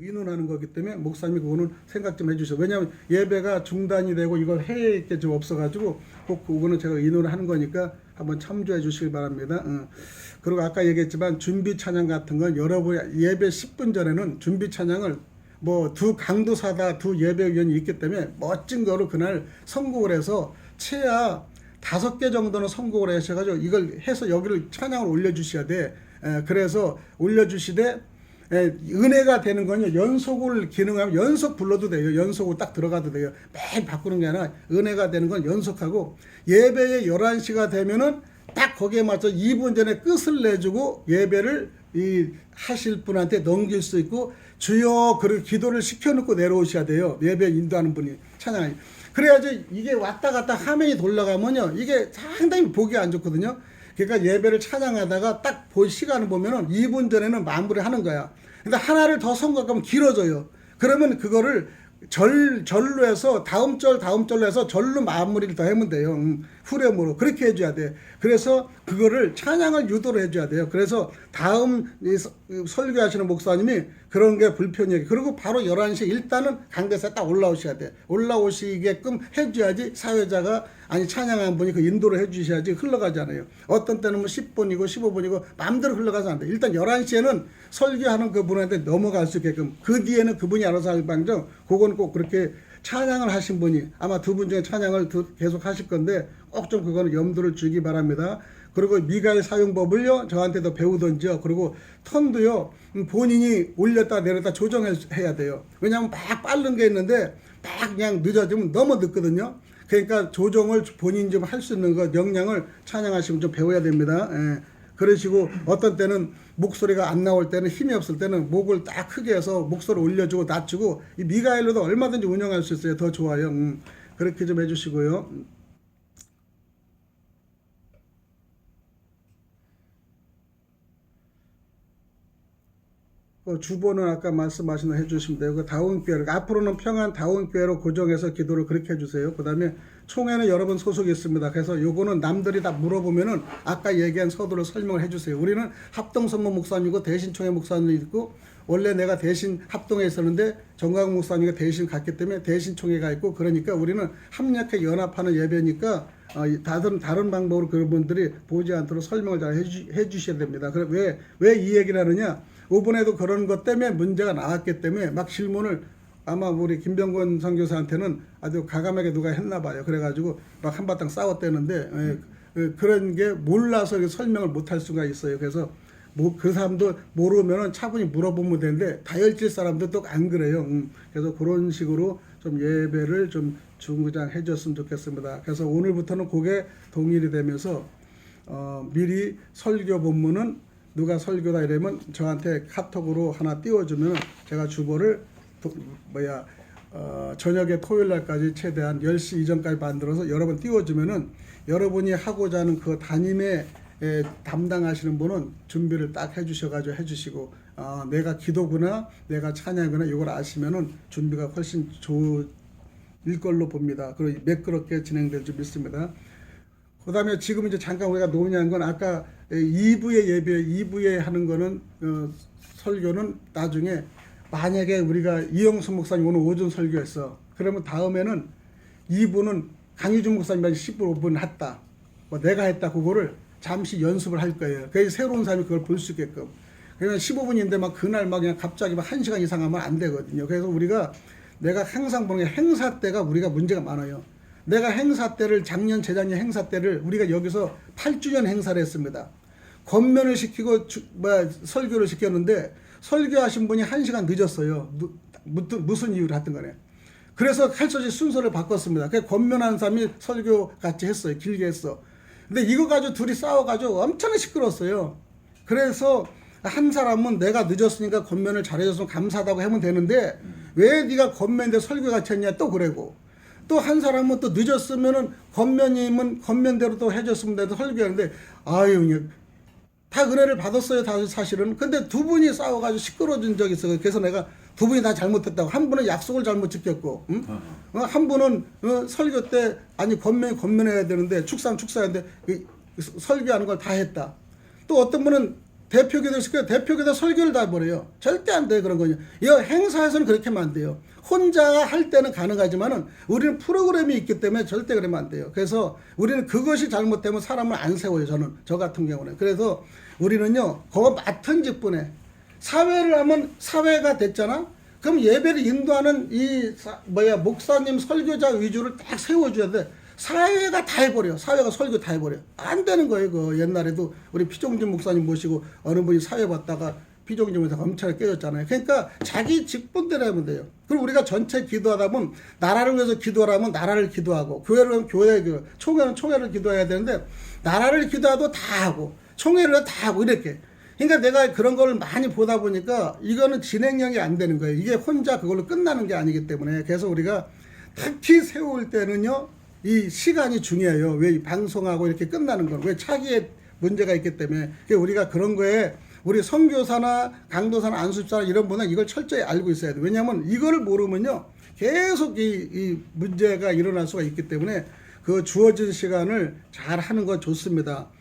의논하는 거기 때문에 목사님이 그거는 생각 좀 해주세요. 왜냐하면 예배가 중단이 되고 이걸 해야 게 좀 없어가지고 꼭 그거는 제가 의논을 하는 거니까 한번 참조해 주시기 바랍니다. 그리고 아까 얘기했지만 준비 찬양 같은 건 여러분 예배 10분 전에는 준비 찬양을 뭐 두 강도사다 두 예배위원이 있기 때문에 멋진 거로 그날 선곡을 해서 최하 5개 정도는 선곡을 하셔가지고 이걸 해서 여기를 찬양을 올려주셔야 돼. 그래서 올려주시되 은혜가 되는 건요, 연속을 기능하면 연속 불러도 돼요. 연속으로 딱 들어가도 돼요. 매일 바꾸는 게 아니라 은혜가 되는 건 연속하고 예배의 11시가 되면은 딱 거기에 맞춰 2분 전에 끝을 내주고 예배를 하실 분한테 넘길 수 있고 주여 그리고 기도를 시켜놓고 내려오셔야 돼요. 예배 인도하는 분이 찬양하니. 그래야지 이게 왔다 갔다 화면이 돌아가면요, 이게 상당히 보기 안 좋거든요. 그러니까 예배를 찬양하다가 딱 시간을 보면은 2분 전에는 마무리 하는 거야. 근데 하나를 더 선곡하면 길어져요. 그러면 그거를 절로 해서 다음 절로 해서 절로 마무리를 더 하면 돼요. 후렴으로. 그렇게 해줘야 돼. 그래서 그거를 찬양을 유도를 해줘야 돼요. 그래서 다음 설교하시는 목사님이 그런 게 불편해요. 그리고 바로 11시에 일단은 강대사에 딱 올라오셔야 돼. 올라오시게끔 해줘야지 사회자가 아니 찬양한 분이 그 인도를 해주셔야지 흘러가잖아요. 어떤 때는 뭐 10분이고 15분이고 마음대로 흘러가서 안 돼. 일단 11시에는 설교하는 그분한테 넘어갈 수 있게끔 그 뒤에는 그분이 알아서 할 방정 그건 꼭 그렇게 찬양을 하신 분이 아마 두 분 중에 찬양을 계속 하실 건데 꼭 좀 그거는 염두를 주기 바랍니다. 그리고 미가의 사용법을요 저한테도 배우던지요. 그리고 턴도요 본인이 올렸다 내렸다 조정해야 돼요. 왜냐하면 막 빠른 게 있는데 막 그냥 늦어지면 너무 늦거든요. 그러니까 조정을 본인이 좀 할 수 있는 것 역량을 찬양하시면 좀 배워야 됩니다. 그러시고 어떤 때는 목소리가 안 나올 때는 힘이 없을 때는 목을 딱 크게 해서 목소리를 올려주고 낮추고 이 미가엘로도 얼마든지 운영할 수 있어요. 더 좋아요. 그렇게 좀 해주시고요. 주보는 아까 말씀하신 대로 해주시면 되고 그 다운교회 앞으로는 평안 다운교회로 고정해서 기도를 그렇게 해주세요. 그 다음에 총회는 여러분 소속이 있습니다. 그래서 요거는 남들이 다 물어보면은 아까 얘기한 서두를 설명을 해주세요. 우리는 합동선모 목사님이고 대신 총회 목사님이 있고 원래 내가 대신 합동에 있었는데 정강 목사님이 대신 갔기 때문에 대신 총회가 있고 그러니까 우리는 합력해 연합하는 예배니까 다른 방법으로 그분들이 보지 않도록 설명을 잘 해주셔야 됩니다. 왜 이 얘기를 하느냐? 이번에도 그런 것 때문에 문제가 나왔기 때문에 막 질문을 아마 우리 김병건 선교사한테는 아주 가감하게 누가 했나 봐요. 그래가지고 막 한바탕 싸웠대는데 그런 게 몰라서 설명을 못할 수가 있어요. 그래서 그 사람도 모르면은 차분히 물어보면 되는데 다혈질 사람도 또 안 그래요. 그래서 그런 식으로 좀 예배를 좀 중구장해 줬으면 좋겠습니다. 그래서 오늘부터는 그게 동일이 되면서 미리 설교 본문은 누가 설교다 이러면 저한테 카톡으로 하나 띄워주면 제가 주보를 저녁에 토요일 날까지 최대한 10시 이전까지 만들어서 여러분 띄워주면은 여러분이 하고자 하는 그 담임에 담당하시는 분은 준비를 딱 해주셔가지고 해주시고 내가 기도구나 내가 찬양이구나 이걸 아시면은 준비가 훨씬 좋을 걸로 봅니다. 그리고 매끄럽게 진행될 줄 믿습니다. 그 다음에 지금 이제 잠깐 우리가 논의한 건 아까 2부의 예배, 2부에 하는 거는 설교는 나중에 만약에 우리가 이영수 목사님 오늘 오전 설교했어. 그러면 다음에는 2부는 강유준 목사님이 15분 했다. 뭐 내가 했다. 그거를 잠시 연습을 할 거예요. 그래서 새로운 사람이 그걸 볼 수 있게끔. 그러면 15분인데 막 그날 막 그냥 갑자기 막 1시간 이상 하면 안 되거든요. 그래서 내가 항상 보는 게 행사 때가 우리가 문제가 많아요. 내가 행사 때를 작년 재작년 행사 때를 우리가 여기서 8주년 행사를 했습니다. 권면을 시키고 설교를 시켰는데 설교하신 분이 1시간 늦었어요. 무슨 이유를 하든 간에. 그래서 칼소지 순서를 바꿨습니다. 그래서 권면한 사람이 설교 같이 했어요. 길게 했어. 근데 이거 가지고 둘이 싸워가지고 엄청 시끄러웠어요. 그래서 한 사람은 내가 늦었으니까 권면을 잘해줘서 감사하다고 하면 되는데 왜 네가 권면인데 설교 같이 했냐 또 그러고 또 한 사람은 또 늦었으면은 권면님은 권면대로 또 해줬으면 돼도 설교하는데 아유 다 은혜를 받았어요 다 사실은. 근데 두 분이 싸워가지고 시끄러진 적이 있어요. 그래서 내가 두 분이 다 잘못했다고. 한 분은 약속을 잘못 지켰고 한 분은 설교 때 아니 권면해야 되는데 축사하는데 설교하는 걸 다 했다. 또 어떤 분은 대표기도 시켜요. 대표기도 설교를 다 해버려요. 절대 안 돼요. 그런 거요. 이 행사에서는 그렇게 하면 안 돼요. 혼자 할 때는 가능하지만은 우리는 프로그램이 있기 때문에 절대 그러면 안 돼요. 그래서 우리는 그것이 잘못되면 사람을 안 세워요. 저 같은 경우는. 그래서 우리는요, 그거 맡은 직분에 사회를 하면 사회가 됐잖아? 그럼 예배를 인도하는 목사님 설교자 위주를 딱 세워줘야 돼. 사회가 다 해버려. 사회가 설교 다 해버려. 안 되는 거예요. 그 옛날에도 우리 피종진 목사님 모시고 어느 분이 사회 봤다가 피종진에서 엄청나게 깨졌잖아요. 그러니까 자기 직분대로 하면 돼요. 그리고 우리가 전체 기도하다 보면 나라를 위해서 기도하라면 나라를 기도하고 교회를 하면 교회, 총회는 총회를 기도해야 되는데 나라를 기도해도 다 하고 총회를 다 하고 이렇게. 그러니까 내가 그런 걸 많이 보다 보니까 이거는 진행력이 안 되는 거예요. 이게 혼자 그걸로 끝나는 게 아니기 때문에. 그래서 우리가 특히 세울 때는요, 이 시간이 중요해요. 왜 방송하고 이렇게 끝나는 건. 왜 차기에 문제가 있기 때문에. 우리가 그런 거에 우리 선교사나 강도사나 안수집사나 이런 분은 이걸 철저히 알고 있어야 돼요. 왜냐하면 이거를 모르면요, 계속 이 문제가 일어날 수가 있기 때문에 그 주어진 시간을 잘 하는 건 좋습니다.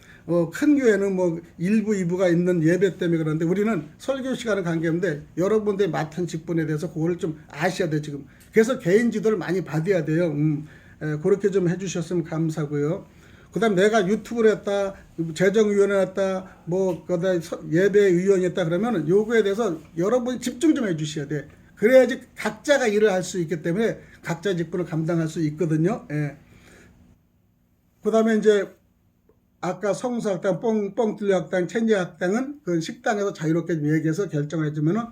큰 교회는 뭐 1부, 2부가 있는 예배 때문에 그러는데 우리는 설교 시간은 관계없는데 여러분들이 맡은 직분에 대해서 그거를 좀 아셔야 돼요, 지금. 그래서 개인 지도를 많이 받아야 돼요. 그렇게 좀 해주셨으면 감사고요. 그 다음 내가 유튜브를 했다, 재정위원회 했다, 그다음 예배위원이 했다 그러면 요거에 대해서 여러분이 집중 좀 해주셔야 돼. 그래야지 각자가 일을 할 수 있기 때문에 각자 직분을 감당할 수 있거든요. 예. 그 다음에 이제 아까 성수학당, 뻥뚫려학당, 천재학당은 그 식당에서 자유롭게 얘기해서 결정해주면은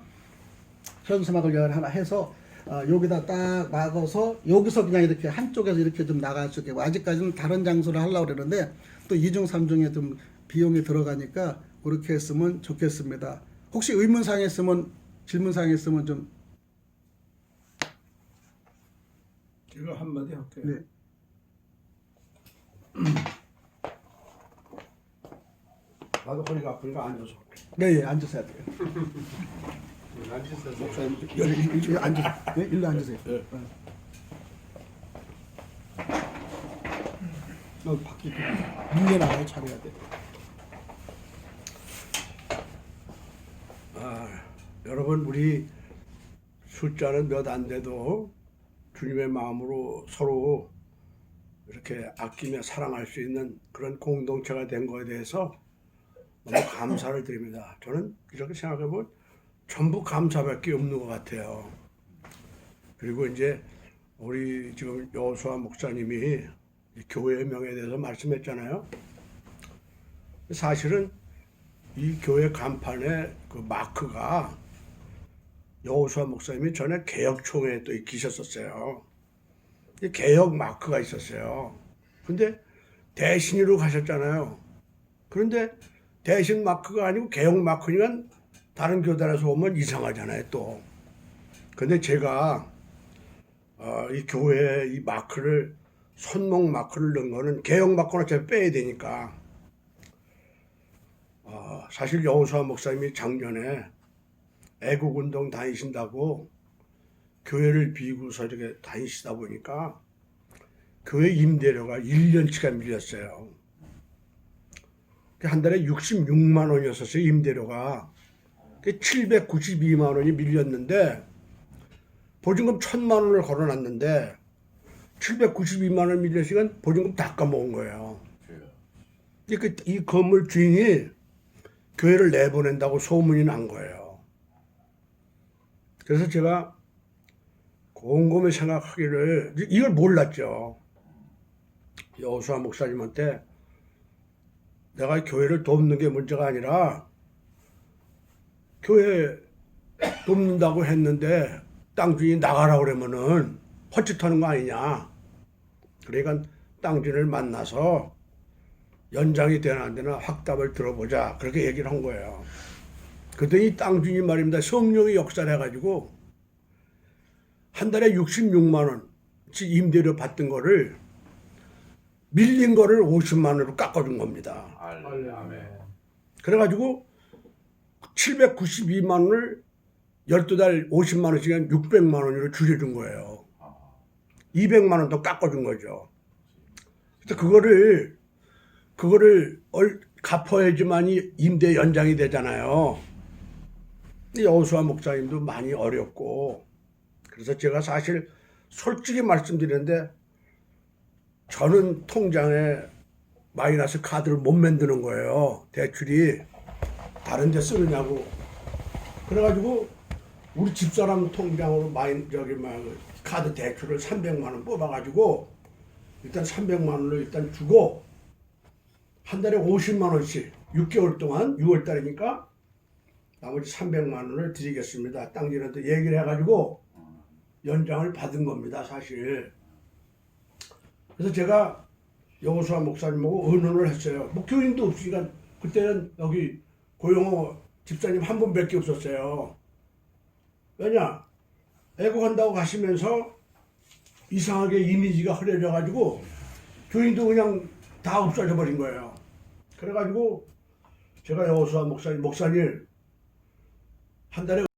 현수막을 하나 해서 여기다 딱 막아서 여기서 그냥 이렇게 한쪽에서 이렇게 좀 나갈 수 있게. 아직까지는 다른 장소를 하려고 그러는데 또 2중, 3중에 좀 비용이 들어가니까 그렇게 했으면 좋겠습니다. 혹시 의문사항 있으면, 질문사항 있으면 좀. 이거 한마디 할게요. 네. 나도 허리가 아프니까 앉아서 할게. 네, 앉으셔야 돼요. 앉으세요. 목사님, 여기 앉으세요. 네, 일로 앉으세요. 네. 밖에 밀려나가요. 잘해야 돼. 여러분, 우리 숫자는 몇 안 돼도 주님의 마음으로 서로 이렇게 아끼며 사랑할 수 있는 그런 공동체가 된 거에 대해서 너무 감사를 드립니다. 저는 이렇게 생각해보면 전부 감사밖에 없는 것 같아요. 그리고 이제 우리 지금 여호수아 목사님이 교회의 명예에 대해서 말씀했잖아요. 사실은 이 교회 간판에 그 마크가 여호수아 목사님이 전에 개혁총회에 또 계셨었어요. 개혁 마크가 있었어요. 근데 대신으로 가셨잖아요. 그런데 대신 마크가 아니고 개혁 마크니까 다른 교단에서 오면 이상하잖아요, 또. 근데 제가 이 교회에 이 마크를, 손목 마크를 넣은 거는 개혁 마크는 제가 빼야 되니까. 사실 여호수아 목사님이 작년에 애국운동 다니신다고 교회를 비우고서 이렇게 다니시다 보니까 교회 임대료가 1년치가 밀렸어요. 한 달에 66만 원이었었어요, 임대료가. 792만 원이 밀렸는데 보증금 1000만 원을 걸어놨는데 792만 원 밀렸으니까 보증금 다 까먹은 거예요. 이 건물 주인이 교회를 내보낸다고 소문이 난 거예요. 그래서 제가 곰곰이 생각하기를, 이걸 몰랐죠. 여호수아 목사님한테 내가 교회를 돕는 게 문제가 아니라 교회 돕는다고 했는데 땅 주인이 나가라 그러면은 헛짓하는 거 아니냐. 그러니까 땅 주인을 만나서 연장이 되나 안 되나 확답을 들어보자. 그렇게 얘기를 한 거예요. 그랬더니 땅 주인이 말입니다. 성령이 역사를 해가지고 한 달에 66만 원씩 임대료 받던 거를 밀린 거를 50만 원으로 깎아준 겁니다. 아멘. 그래가지고 792만 원을 12달 50만 원씩 한 600만 원으로 줄여준 거예요. 200만 원 더 깎아준 거죠. 그래서 그거를 갚아야지만이 임대 연장이 되잖아요. 여호수아 목사님도 많이 어렵고, 그래서 제가 사실 솔직히 말씀드리는데 저는 통장에 마이너스 카드를 못 만드는 거예요. 대출이 다른 데 쓰느냐고. 그래가지고 우리 집사람 통장으로 카드 대출을 300만 원 뽑아가지고 일단 300만 원을 일단 주고 한 달에 50만 원씩 6개월 동안 6월 달이니까 나머지 300만 원을 드리겠습니다. 땅지한테 얘기를 해가지고 연장을 받은 겁니다, 사실. 그래서 제가 여호수아 목사님하고 의논을 했어요. 목교인도 없으니까 그때는 여기 고용호 집사님 한 분밖에 없었어요. 왜냐? 애국한다고 가시면서 이상하게 이미지가 흐려져가지고 교인도 그냥 다 없어져 버린 거예요. 그래가지고 제가 여호수아 목사님 한 달에